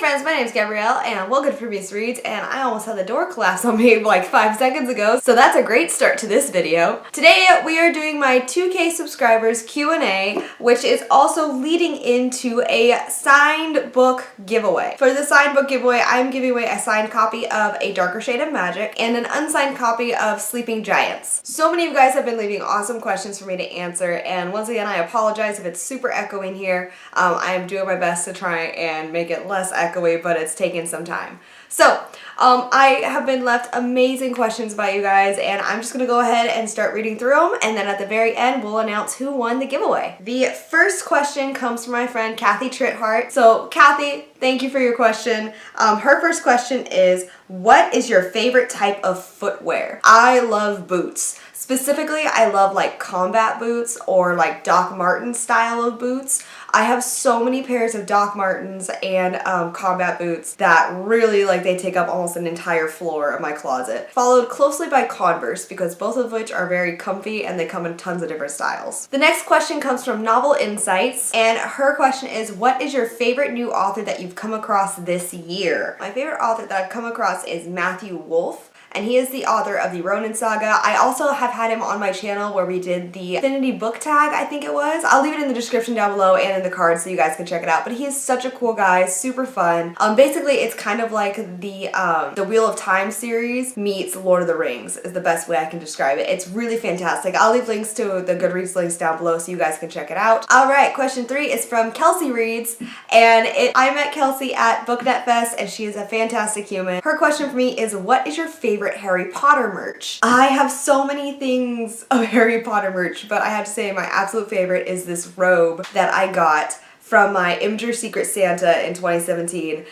friends, my name is Gabrielle and welcome to FrumiousReads, and I almost had the door collapse on me like 5 seconds ago, so that's a great start to this video. Today we are doing my 2K subscribers Q&A, which is also leading into a signed book giveaway. For the signed book giveaway, I'm giving away a signed copy of A Darker Shade of Magic and an unsigned copy of Sleeping Giants. So many of you guys have been leaving awesome questions for me to answer, and once again I apologize if it's super echoing here. I am doing my best to try and make it less echoey, but it's taken some time. So, I have been left amazing questions by you guys, and I'm just gonna go ahead and start reading through them, and then at the very end, we'll announce who won the giveaway. The first question comes from my friend Kathy Trithart. So, Kathy, thank you for your question. Her first question is, what is your favorite type of footwear? I love boots. Specifically, I love like combat boots or like Doc Marten style of boots. I have so many pairs of Doc Martens and combat boots that really they take up almost an entire floor of my closet. Followed closely by Converse, because both of which are very comfy and they come in tons of different styles. The next question comes from Novel Insights, and her question is, what is your favorite new author that you've come across this year? My favorite author that I've come across is Matthew Wolfe, and he is the author of the Ronin Saga. I also have had him on my channel where we did the Affinity book tag, I think it was. I'll leave it in the description down below and in the cards so you guys can check it out. But he is such a cool guy, super fun. Basically, it's kind of like the Wheel of Time series meets Lord of the Rings is the best way I can describe it. It's really fantastic. I'll leave links to the Goodreads links down below so you guys can check it out. All right, question 3 is from Kelsey Reads, and I met Kelsey at BookNet Fest, and she is a fantastic human. Her question for me is, what is your favorite Harry Potter merch? I have so many things of Harry Potter merch, but I have to say my absolute favorite is this robe that I got from my Imgur Secret Santa in 2017.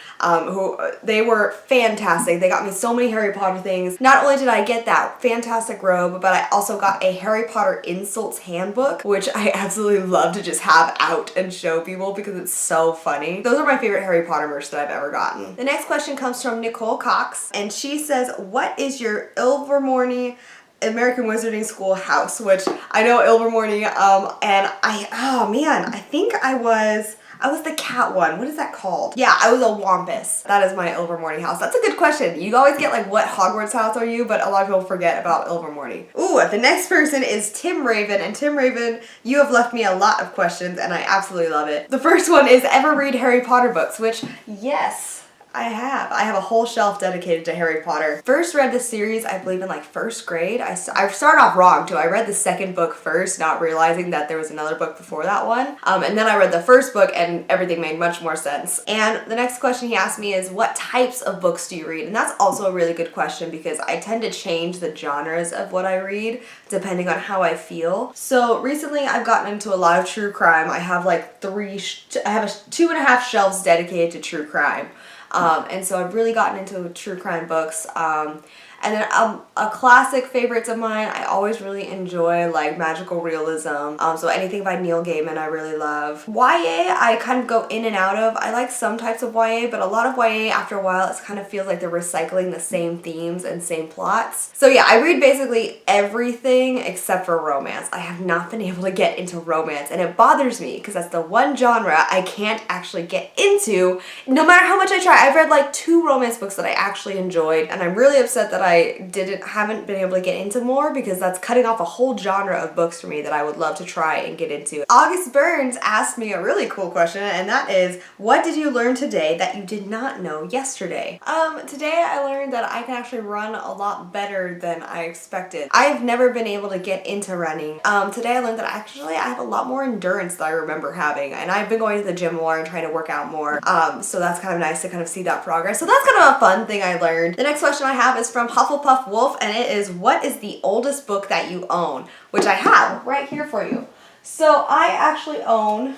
They were fantastic. They got me so many Harry Potter things. Not only did I get that fantastic robe, but I also got a Harry Potter insults handbook, which I absolutely love to just have out and show people because it's so funny. Those are my favorite Harry Potter merch that I've ever gotten. The next question comes from Nicole Cox, and she says, what is your Ilvermorny American Wizarding School house? Which I know Ilvermorny, and I think I was the cat one. What is that called? Yeah, I was a Wampus. That is my Ilvermorny house. That's a good question. You always get what Hogwarts house are you, but a lot of people forget about Ilvermorny. Ooh, the next person is Tim Raven, and Tim Raven, you have left me a lot of questions, and I absolutely love it. The first one is, ever read Harry Potter books? Which, yes, I have. I have a whole shelf dedicated to Harry Potter. First read the series, I believe, in first grade. I started off wrong too. I read the second book first, not realizing that there was another book before that one. And then I read the first book and everything made much more sense. And the next question he asked me is, what types of books do you read? And that's also a really good question because I tend to change the genres of what I read depending on how I feel. So recently I've gotten into a lot of true crime. I have I have 2.5 shelves dedicated to true crime. And so I've really gotten into true crime books. And then a classic favorites of mine, I always really enjoy magical realism. So anything by Neil Gaiman I really love. YA I kind of go in and out of. I like some types of YA, but a lot of YA after a while it kind of feels like they're recycling the same themes and same plots. So yeah, I read basically everything except for romance. I have not been able to get into romance, and it bothers me because that's the one genre I can't actually get into no matter how much I try. I've read 2 romance books that I actually enjoyed, and I'm really upset that I haven't been able to get into more because that's cutting off a whole genre of books for me that I would love to try and get into. August Burns asked me a really cool question, and that is, what did you learn today that you did not know yesterday? Today I learned that I can actually run a lot better than I expected. I've never been able to get into running. Today I learned that actually I have a lot more endurance than I remember having, and I've been going to the gym more and trying to work out more. So that's kind of nice to kind of see that progress. So that's kind of a fun thing I learned. The next question I have is from Hufflepuff Wolf, and it is, what is the oldest book that you own? Which I have right here for you. So I actually own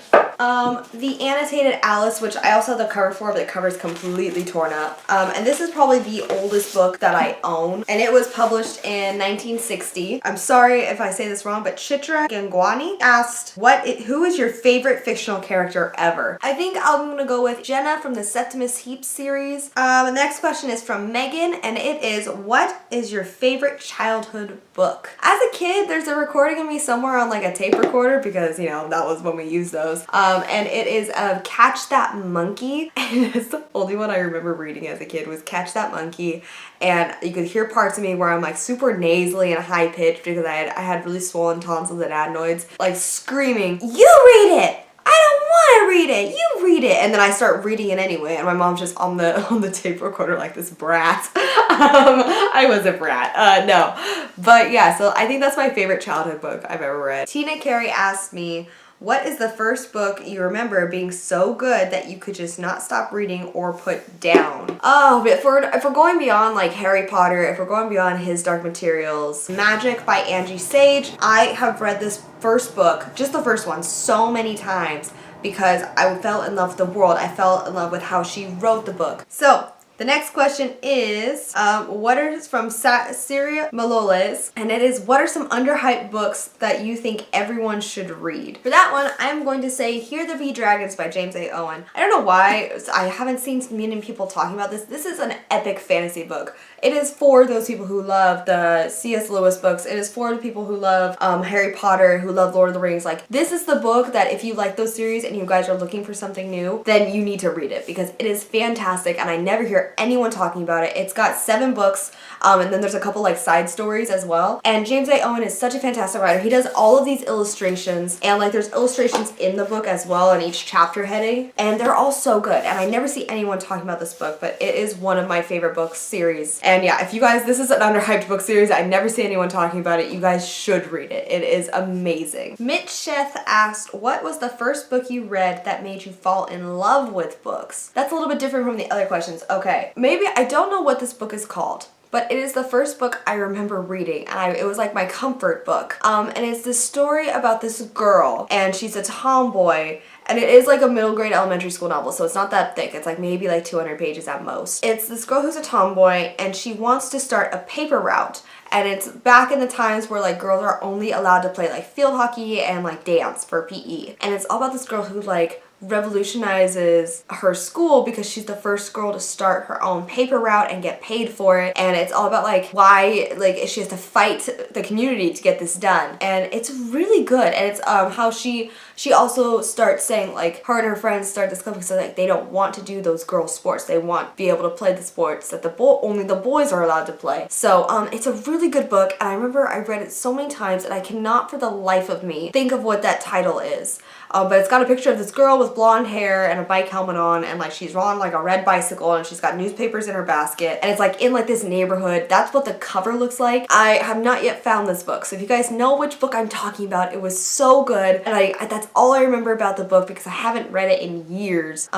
the Annotated Alice, which I also have the cover for, but the cover is completely torn up. And this is probably the oldest book that I own, and it was published in 1960. I'm sorry if I say this wrong, but Chitra Gangwani asked, who is your favorite fictional character ever? I think I'm gonna go with Jenna from the Septimus Heap series. The next question is from Megan, and it is, what is your favorite childhood book? As a kid, there's a recording of me somewhere on a tape recorder because, you know, that was when we used those. And it is of Catch That Monkey. And it's the only one I remember reading as a kid was Catch That Monkey. And you could hear parts of me where I'm like super nasally and high pitched because I had really swollen tonsils and adenoids, like screaming, "You read it! I don't want to read it. You read it." And then I start reading it anyway, and my mom's just on the tape recorder like this brat. I was a brat. No, but yeah. So I think that's my favorite childhood book I've ever read. Tina Carey asked me, "What is the first book you remember being so good that you could just not stop reading or put down?" Oh, but if we're going beyond like Harry Potter, if we're going beyond his Dark Materials, Magic by Angie Sage, I have read this first book, just the first one, so many times because I fell in love with the world. I fell in love with how she wrote the book. So the next question is, what are from Syria Maloles, and it is, what are some underhyped books that you think everyone should read? For that one, I'm going to say Here There Be Dragons by James A. Owen. I don't know why I haven't seen many people talking about this. This is an epic fantasy book. It is for those people who love the C.S. Lewis books. It is for the people who love Harry Potter, who love Lord of the Rings. Like, this is the book that if you like those series and you guys are looking for something new, then you need to read it because it is fantastic and I never hear anyone talking about it. It's got 7 books and then there's a couple like side stories as well. And James A. Owen is such a fantastic writer. He does all of these illustrations and like there's illustrations in the book as well in each chapter heading, and they're all so good. And I never see anyone talking about this book, but it is one of my favorite book series. And yeah, if you guys, this is an underhyped book series, I never see anyone talking about it. You guys should read it. It is amazing. Mitch Sheth asked, what was the first book you read that made you fall in love with books? That's a little bit different from the other questions. Okay, maybe, I don't know what this book is called, but it is the first book I remember reading, and it was like my comfort book. And it's this story about this girl, and she's a tomboy, and it is like a middle grade elementary school novel, so it's not that thick. It's like maybe like 200 pages at most. It's this girl who's a tomboy, and she wants to start a paper route. And it's back in the times where like girls are only allowed to play like field hockey and like dance for PE. And it's all about this girl who like revolutionizes her school because she's the first girl to start her own paper route and get paid for it. And it's all about like why like she has to fight the community to get this done. And it's really good. And it's how she also starts saying like her and her friends start this company so like they don't want to do those girl sports. They want to be able to play the sports that only the boys are allowed to play. So it's a really good book, and I remember I read it so many times and I cannot for the life of me think of what that title is. But it's got a picture of this girl with blonde hair and a bike helmet on, and like she's on like a red bicycle, and she's got newspapers in her basket, and it's like in like this neighborhood. That's what the cover looks like. I have not yet found this book, so if you guys know which book I'm talking about, it was so good, and that's all I remember about the book because I haven't read it in years.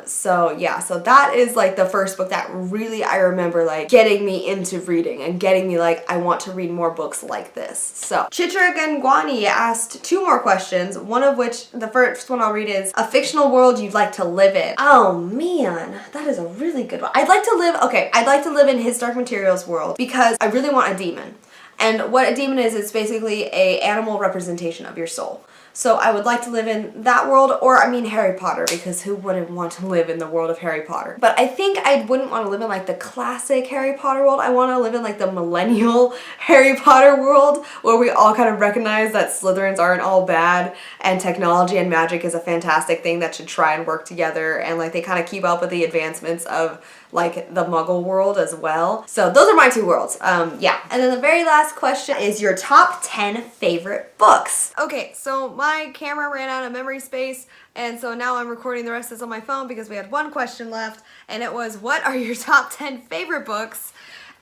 So yeah, so that is like the first book that really I remember like getting me into reading and getting me like I want to read more books like this. So Chitra Gangwani asked 2 more questions, one of which the first one I'll read is a fictional world you'd like to live in. Oh man, that is a really good one. I'd like to live in his Dark Materials world because I really want a demon. And what a demon is, it's basically a animal representation of your soul. So I would like to live in that world, or I mean Harry Potter, because who wouldn't want to live in the world of Harry Potter? But I think I wouldn't want to live in like the classic Harry Potter world. I want to live in like the millennial Harry Potter world where we all kind of recognize that Slytherins aren't all bad and technology and magic is a fantastic thing that should try and work together, and like they kind of keep up with the advancements of like the Muggle world as well. So those are my 2 worlds. Yeah. And then the very last question is your top 10 favorite books. Okay, so my camera ran out of memory space, and so now I'm recording the rest of this on my phone because we had 1 question left, and it was, what are your top 10 favorite books?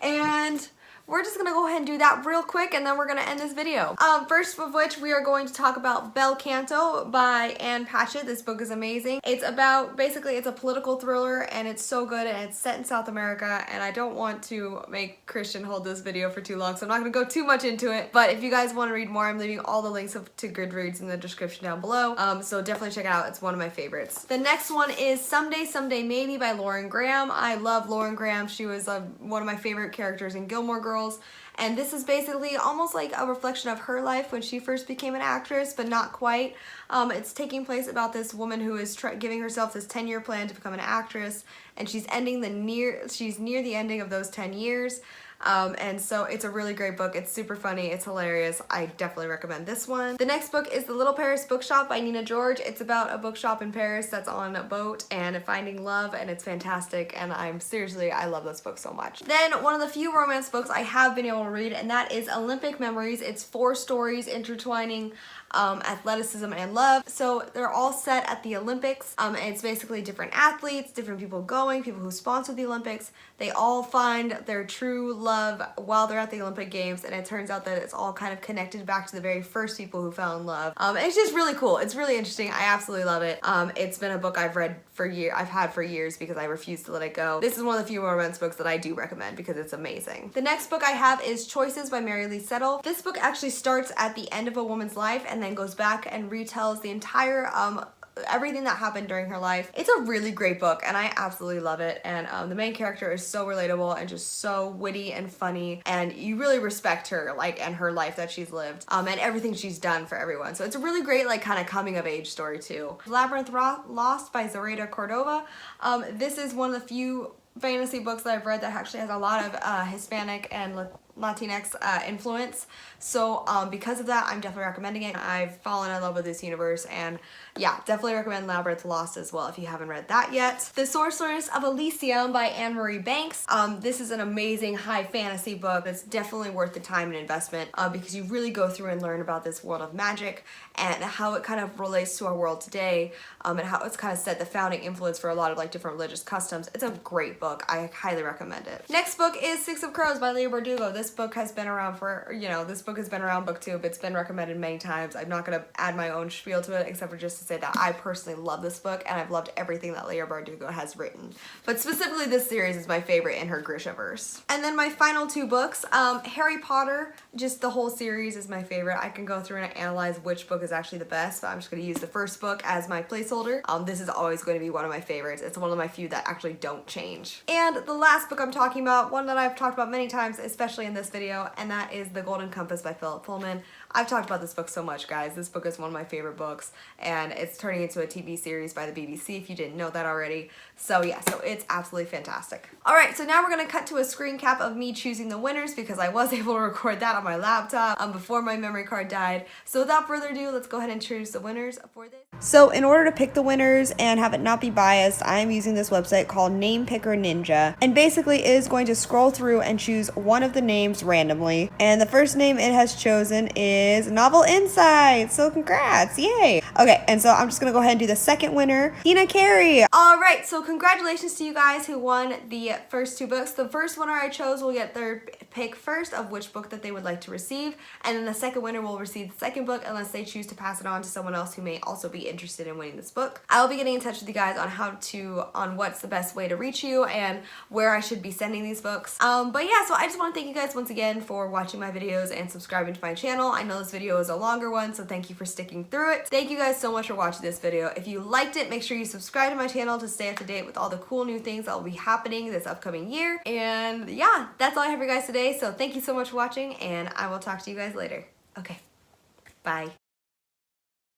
And we're just gonna go ahead and do that real quick, and then we're gonna end this video. First of which, we are going to talk about Bel Canto by Anne Patchett. This book is amazing. It's about, basically, it's a political thriller, and it's so good, and it's set in South America, and I don't want to make Christian hold this video for too long, so I'm not gonna go too much into it. But if you guys want to read more, I'm leaving all the links to Goodreads in the description down below, so definitely check it out. It's one of my favorites. The next one is Someday, Someday Maybe by Lauren Graham. I love Lauren Graham. She was one of my favorite characters in Gilmore Girls. And this is basically almost like a reflection of her life when she first became an actress, but not quite. It's taking place about this woman who is giving herself this 10-year plan to become an actress, and she's near the ending of those 10 years. And so it's a really great book. It's super funny. It's hilarious. I definitely recommend this one. The next book is The Little Paris Bookshop by Nina George. It's about a bookshop in Paris that's on a boat and finding love, and it's fantastic, and I love this book so much. Then one of the few romance books I have been able to read, and that is Olympic Memories. It's 4 stories intertwining athleticism and love. So they're all set at the Olympics. And it's basically different athletes, different people going, people who sponsor the Olympics. They all find their true love while they're at the Olympic Games, and it turns out that it's all kind of connected back to the very first people who fell in love. It's just really cool. It's really interesting. I absolutely love it. It's been a book I've read for I've had for years because I refuse to let it go. This is one of the few romance books that I do recommend because it's amazing. The next book I have is Choices by Mary Lee Settle. This book actually starts at the end of a woman's life and then goes back and retells the entire everything that happened during her life. It's a really great book and I absolutely love it, and the main character is so relatable and just so witty and funny, and you really respect her and her life that she's lived and everything she's done for everyone. So it's a really great kind of coming of age story too. Labyrinth Lost by Zoraida Cordova. This is one of the few fantasy books that I've read that actually has a lot of Hispanic and Latinx influence. So because of that, I'm definitely recommending it. I've fallen in love with this universe, and yeah, definitely recommend Labyrinth Lost as well if you haven't read that yet. The Sorceress of Elysium by Anne Marie Banks. This is an amazing high fantasy book. It's definitely worth the time and investment because you really go through and learn about this world of magic and how it kind of relates to our world today, and how it's kind of set the founding influence for a lot of different religious customs. It's a great book. I highly recommend it. Next book is Six of Crows by Leigh Bardugo. This book has been around for, this book has been around booktube. It's been recommended many times. I'm not going to add my own spiel to it except for just to say that I personally love this book and I've loved everything that Leigh Bardugo has written. But specifically this series is my favorite in her Grishaverse. And then my final 2 books, Harry Potter, just the whole series is my favorite. I can go through and analyze which book is actually the best, but I'm just going to use the first book as my placeholder. This is always going to be one of my favorites. It's one of my few that actually don't change. And the last book I'm talking about, one that I've talked about many times, especially in this video, and that is The Golden Compass by Philip Pullman. I've talked about this book so much, guys. This book is one of my favorite books, and it's turning into a TV series by the BBC if you didn't know that already. So yeah, so it's absolutely fantastic. All right, so now we're gonna cut to a screen cap of me choosing the winners because I was able to record that on my laptop before my memory card died. So without further ado, let's go ahead and introduce the winners for this. So in order to pick the winners and have it not be biased, I'm using this website called Name Picker Ninja, and basically it is going to scroll through and choose one of the names randomly, and the first name it has chosen is Novel Insight. So congrats, yay. Okay, and so I'm just gonna go ahead and do the second winner, Tina Carey. All right, so congratulations to you guys who won the first 2 books. The first winner I chose will get their pick first of which book that they would like to receive, and then the second winner will receive the second book unless they choose to pass it on to someone else who may also be interested in winning this book. I'll be getting in touch with you guys on what's the best way to reach you and where I should be sending these books. But yeah, so I just want to thank you guys once again for watching my videos and subscribing to my channel. I know this video is a longer one, so thank you for sticking through it. Thank you guys so much for watching this video. If you liked it, make sure you subscribe to my channel to stay up to date with all the cool new things that will be happening this upcoming year. And yeah, that's all I have for you guys today. So thank you so much for watching, and I will talk to you guys later. Okay, bye.